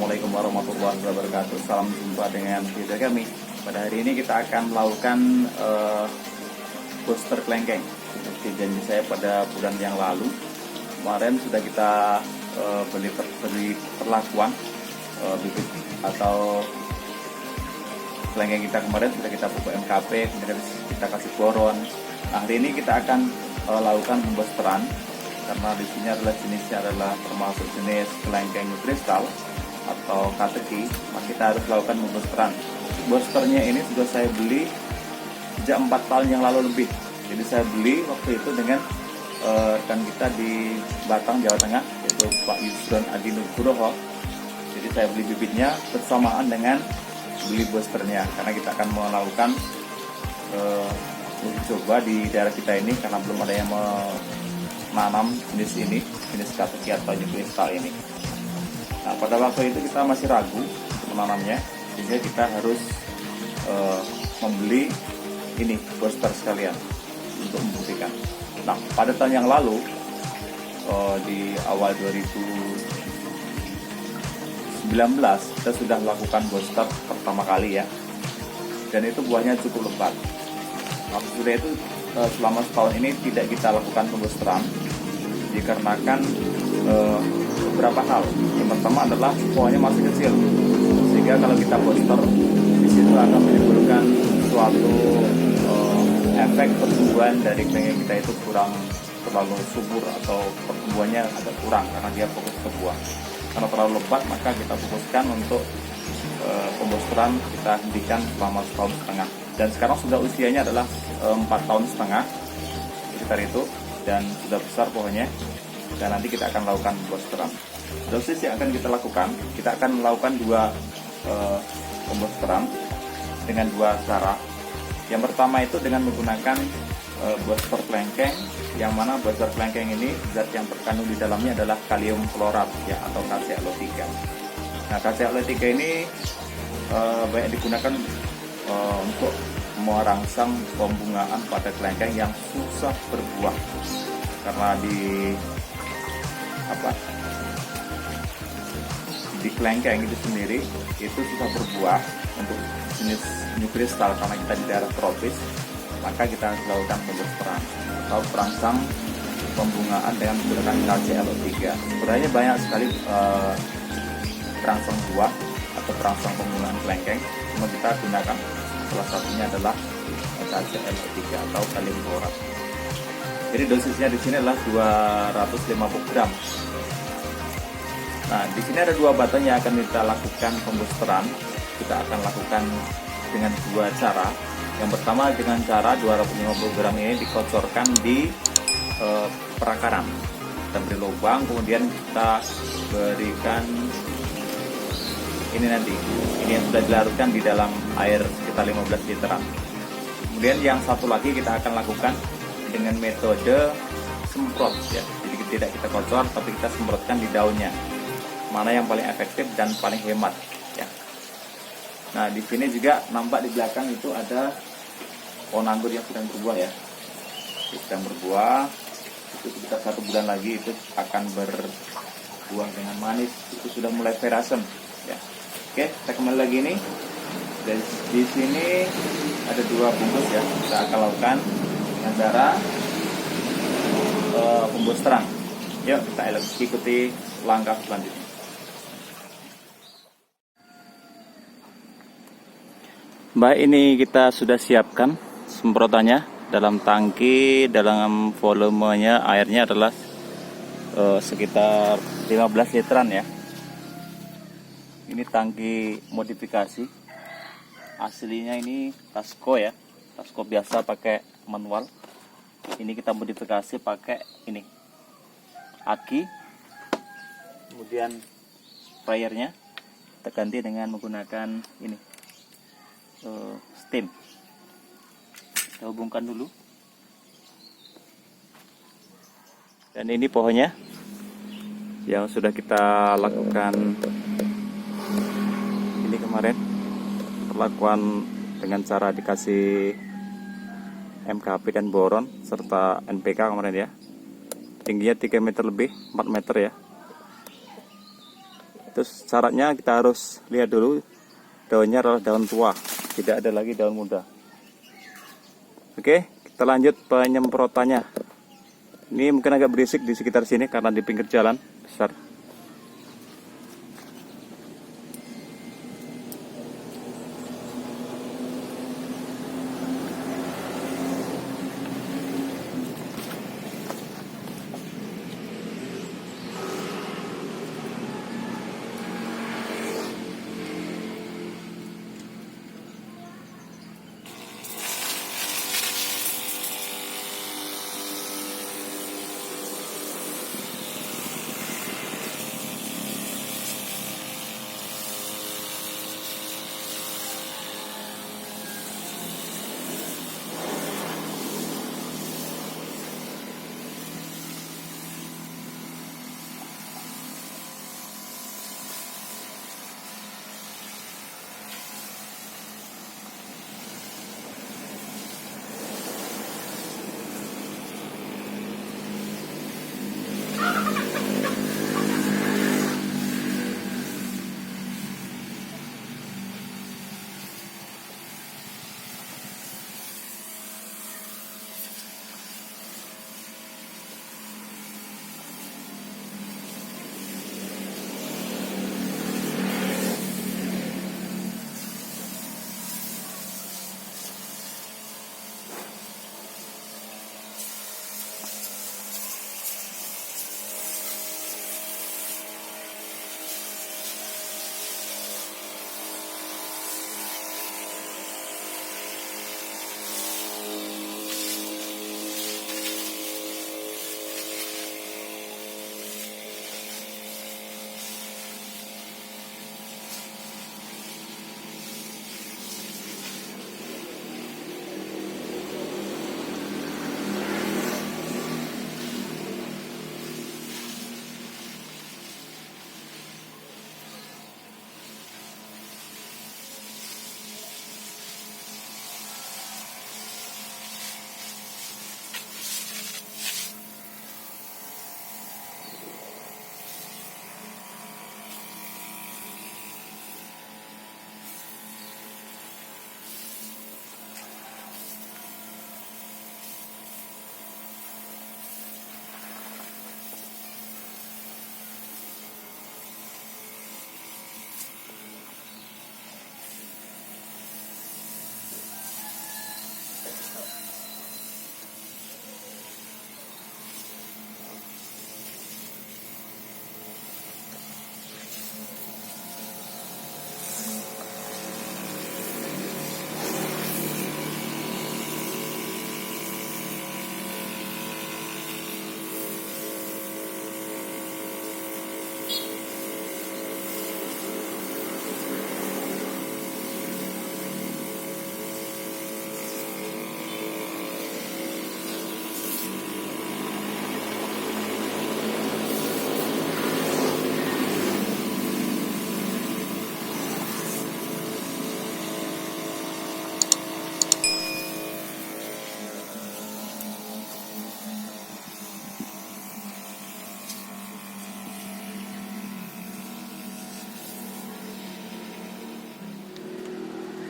Assalamualaikum warahmatullahi wabarakatuh. Salam jumpa dengan video kami. Pada hari ini kita akan melakukan booster kelengkeng. Seperti janji saya pada bulan yang lalu, kemarin sudah kita beri perlakuan bibit atau kelengkeng kita kemarin sudah kita pupuk MKP, kemudian kita kasih boron. Nah, hari ini kita akan lakukan pemboosteran karena di sini adalah jenisnya adalah termasuk jenis kelengkeng kristal atau kateki, maka kita harus lakukan pemboosteran. Boosternya ini sudah saya beli sejak 4 tahun yang lalu lebih. Jadi saya beli waktu itu dengan rekan kita di Batang, Jawa Tengah, yaitu Pak Yusron Adi Nugroho. Jadi saya beli bibitnya bersamaan dengan beli boosternya, karena kita akan melakukan uji coba di daerah kita ini karena belum ada yang menanam jenis ini, jenis kateki atau kristal ini. Nah, pada waktu itu kita masih ragu untuk menanamnya, sehingga kita harus membeli ini booster sekalian untuk membuktikan. Nah, pada tahun yang lalu di awal 2019 kita sudah melakukan booster pertama kali ya, dan itu buahnya cukup lebat. Maksudnya itu selama setahun ini tidak kita lakukan pemboosteran dikarenakan beberapa hal. Yang pertama adalah pohonnya masih kecil, sehingga kalau kita booster di situ akan menimbulkan suatu efek pertumbuhan dari kelengkeng kita itu kurang terlalu subur atau pertumbuhannya agak kurang karena dia fokus ke buah. Karena terlalu lebat, maka kita fokuskan untuk pemboosteran kita hentikan selama setahun setengah. Dan sekarang sudah usianya adalah 4 tahun setengah sekitar itu, dan sudah besar pohonnya, dan nanti kita akan lakukan pemboosteran. Dosis yang akan kita lakukan, kita akan melakukan 2 pemboosteran dengan 2 cara. Yang pertama itu dengan menggunakan booster kelengkeng, yang mana booster kelengkeng ini zat yang terkandung di dalamnya adalah kalium klorat ya, atau KClO3. Nah, KClO3 ini banyak digunakan untuk merangsang pembungaan pada kelengkeng yang susah berbuah, karena di kelengkeng itu sendiri itu susah berbuah untuk jenis new kristal karena kita di daerah tropis. Maka kita harus lakukan pemboosteran atau perangsang pembungaan dengan menggunakan KClO3. Sebenarnya banyak sekali perangsang buah atau perangsang pembungaan kelengkeng, cuma kita gunakan salah satunya adalah KClO3 atau kalium klorat. Jadi dosisnya di sini adalah 250 gram. Nah, di sini ada 2 batang yang akan kita lakukan pemboosteran. Kita akan lakukan dengan 2 cara. Yang pertama dengan cara 250 gram ini dikocorkan di perakaran. Kita beri lubang, kemudian kita berikan ini nanti. Ini yang sudah dilarutkan di dalam air sekitar 15 literan. Kemudian yang satu lagi kita akan lakukan dengan metode semprot ya. Jadi tidak kita kocor, tapi kita semprotkan di daunnya. Mana yang paling efektif dan paling hemat ya. Nah, di sini juga nampak di belakang itu ada pohon anggur yang sedang berbuah ya. Sedang berbuah, itu sekitar 1 bulan lagi itu akan berbuah dengan manis. Itu sudah mulai verasem ya. Oke, kita kembali lagi nih. Dan di sini ada 2 bungkus ya. Kita akan lakukan dengan cara pemboosteran. Yuk kita ikuti langkah selanjutnya. Baik, ini kita sudah siapkan semprotannya dalam tangki, dalam volumenya airnya adalah sekitar 15 literan ya. Ini tangki modifikasi, aslinya ini Tasco ya, Tasco biasa pakai manual. Ini kita modifikasi pakai ini aki, kemudian sprayernya kita ganti dengan menggunakan ini steam. Kita hubungkan dulu, dan ini pohonnya yang sudah kita lakukan ini kemarin, perlakuan dengan cara dikasih MKP dan boron serta NPK kemarin ya. Tingginya 3 meter lebih, 4 meter ya. Terus syaratnya kita harus lihat dulu daunnya adalah daun tua, tidak ada lagi daun muda. Oke, kita lanjut penyemprotannya. Ini mungkin agak berisik di sekitar sini karena di pinggir jalan besar.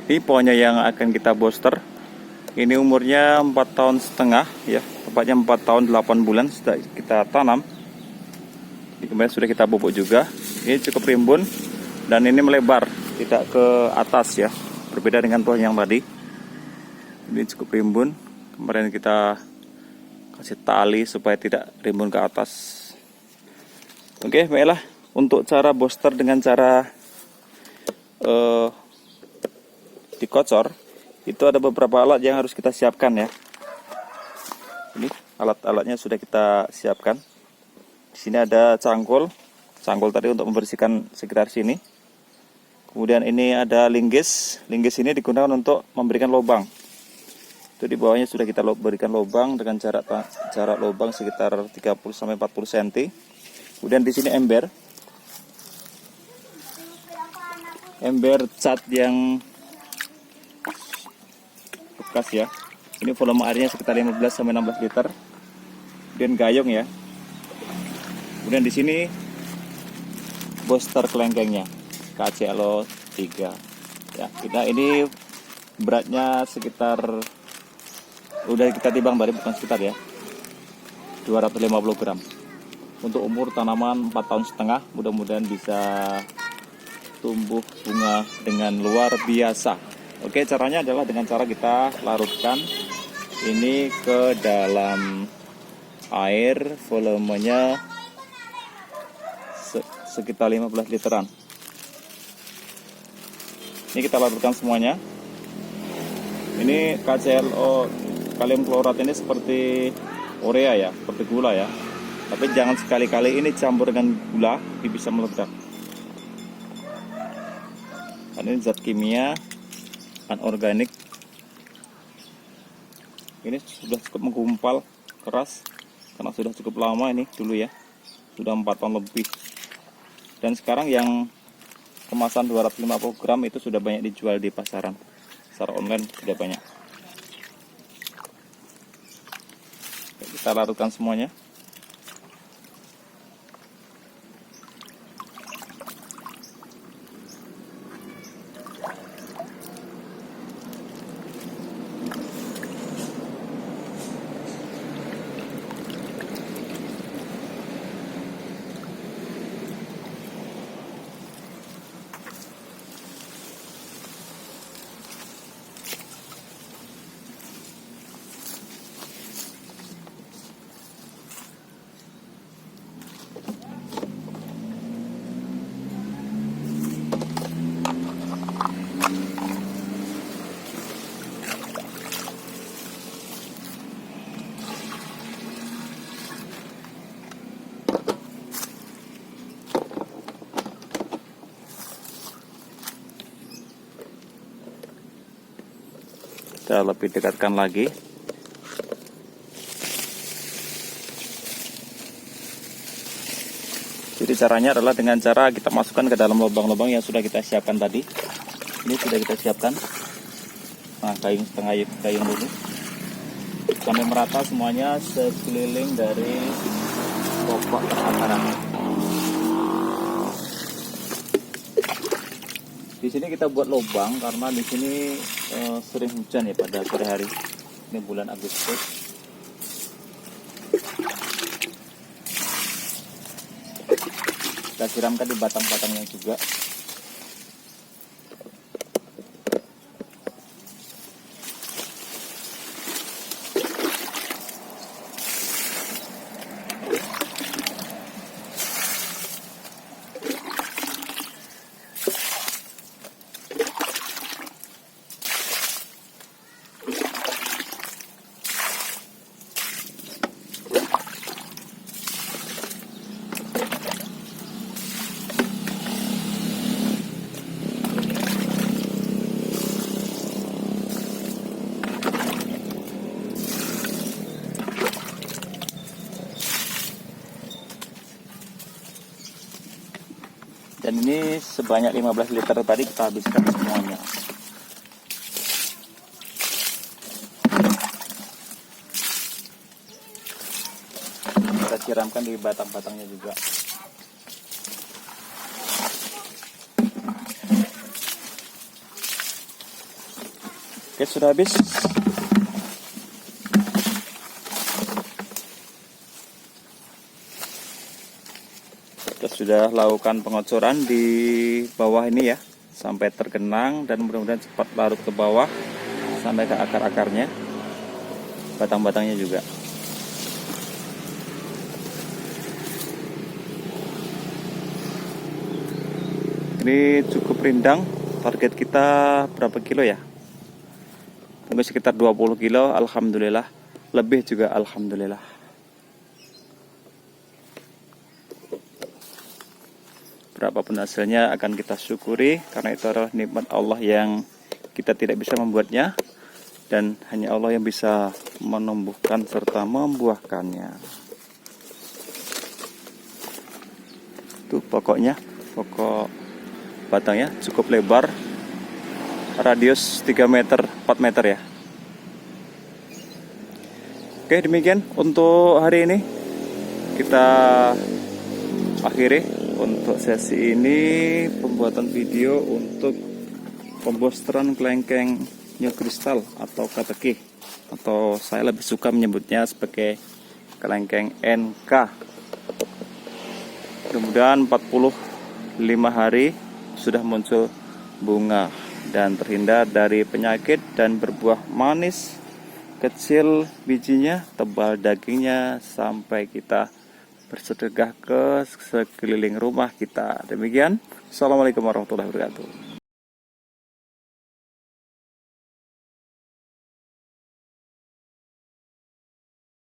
Ini pohonnya yang akan kita booster. Ini umurnya 4,5 tahun ya, tepatnya 4 tahun 8 bulan sudah kita tanam. Ini kemarin sudah kita pupuk juga. Ini cukup rimbun dan ini melebar, tidak ke atas ya. Berbeda dengan pohon yang tadi. Ini cukup rimbun. Kemarin kita kasih tali supaya tidak rimbun ke atas. Oke, baiklah. Untuk cara booster dengan cara dikocor, itu ada beberapa alat yang harus kita siapkan ya. Ini alat-alatnya sudah kita siapkan. Di sini ada cangkul tadi untuk membersihkan sekitar sini. Kemudian ini ada linggis. Linggis ini digunakan untuk memberikan lubang. Itu di bawahnya sudah kita berikan lubang dengan jarak lubang sekitar 30-40 cm. Kemudian di sini ember cat yang bekas ya. Ini volume airnya sekitar 15-16 liter. Kemudian gayung ya. Kemudian di sini booster kelengkengnya KCLO 3 ya. Kita ini beratnya sekitar, udah kita timbang tadi, bukan sekitar ya, 250 gram. Untuk umur tanaman 4,5 tahun, mudah-mudahan bisa tumbuh bunga dengan luar biasa. Oke, caranya adalah dengan cara kita larutkan ini ke dalam air, volumenya sekitar 15 literan. Ini kita larutkan semuanya. Ini KCLO kalium klorat ini seperti urea ya, seperti gula ya. Tapi jangan sekali-kali ini campur dengan gula, ini bisa meledak. Karena ini zat kimia anorganik. Ini sudah cukup menggumpal keras karena sudah cukup lama ini dulu ya, sudah 4 tahun lebih. Dan sekarang yang kemasan 250 gram itu sudah banyak dijual di pasaran, secara online sudah banyak. Kita larutkan semuanya. Kita lebih dekatkan lagi. Jadi caranya adalah dengan cara kita masukkan ke dalam lubang-lubang yang sudah kita siapkan tadi. Ini sudah kita siapkan. Nah, setengah gayung dulu sampai merata semuanya sekeliling dari pokok terakar. Di sini kita buat lubang karena di sini sering hujan ya pada sore hari. Ini bulan Agustus. Kita siramkan di batang-batangnya juga. Dan ini sebanyak 15 liter tadi kita habiskan semuanya. Kita siramkan di batang-batangnya juga. Oke, sudah habis. Kita sudah lakukan pengocoran di bawah ini ya, sampai tergenang dan mudah-mudahan cepat larut ke bawah sampai ke akar-akarnya, batang-batangnya juga. Ini cukup rindang. Target kita berapa kilo ya? Mungkin sekitar 20 kilo. Alhamdulillah. Lebih juga alhamdulillah. Berapapun hasilnya akan kita syukuri, karena itu adalah nikmat Allah yang kita tidak bisa membuatnya, dan hanya Allah yang bisa menumbuhkan serta membuahkannya. Tuh pokoknya, pokok batangnya cukup lebar, radius 3 meter, 4 meter ya. Oke, demikian untuk hari ini kita akhiri. Untuk sesi ini pembuatan video untuk pembosteran kelengkeng new kristal atau kateki, atau saya lebih suka menyebutnya sebagai kelengkeng NK. Kemudian 45 hari sudah muncul bunga dan terhindar dari penyakit dan berbuah manis, kecil bijinya, tebal dagingnya, sampai kita bersedekah ke sekeliling rumah kita. Demikian, Assalamualaikum warahmatullahi wabarakatuh.